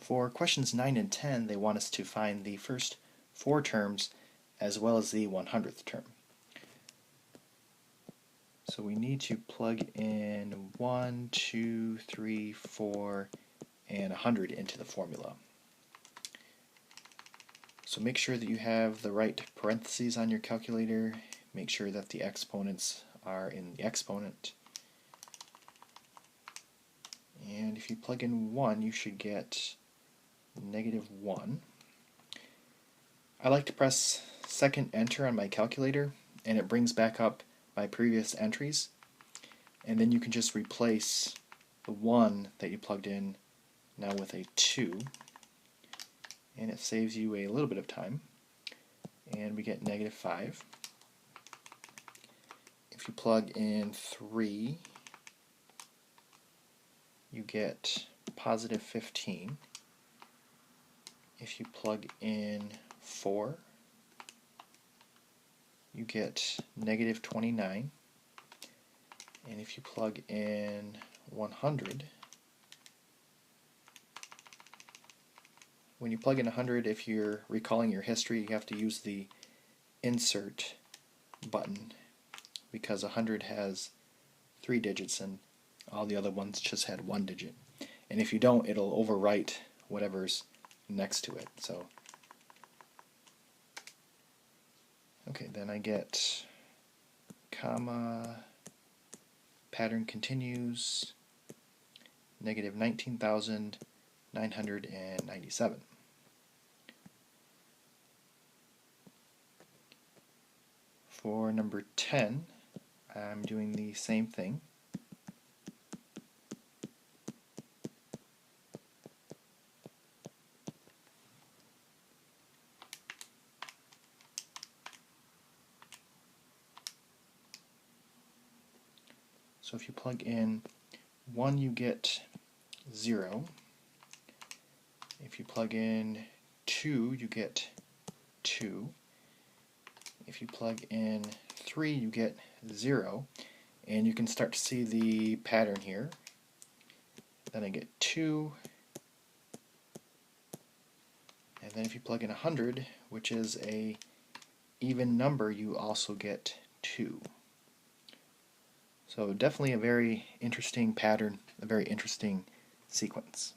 For questions 9 and 10, they want us to find the first 4 terms as well as the 100th term. So we need to plug in 1, 2, 3, 4, and 100 into the formula. So make sure that you have the right parentheses on your calculator. Make sure that the exponents are in the exponent. And if you plug in 1, you should get -1. I like to press second enter on my calculator, and it brings back up my previous entries. And then you can just replace the 1 that you plugged in now with a 2. And it saves you a little bit of time. And we get -5. If you plug in 3, you get +15. If you plug in 4, you get -29. And if you plug in 100, when you plug in 100, if you're recalling your history, you have to use the insert button because 100 has 3 digits and all the other ones just had 1 digit. And if you don't, it'll overwrite whatever's next to it. So, okay, then I get comma, pattern continues, -19,997. For number 10, I'm doing the same thing. So if you plug in 1, you get 0. If you plug in 2, you get 2. If you plug in 3, you get 0. And you can start to see the pattern here. Then I get 2. And then if you plug in 100, which is a even number, you also get 2. So definitely a very interesting pattern, a very interesting sequence.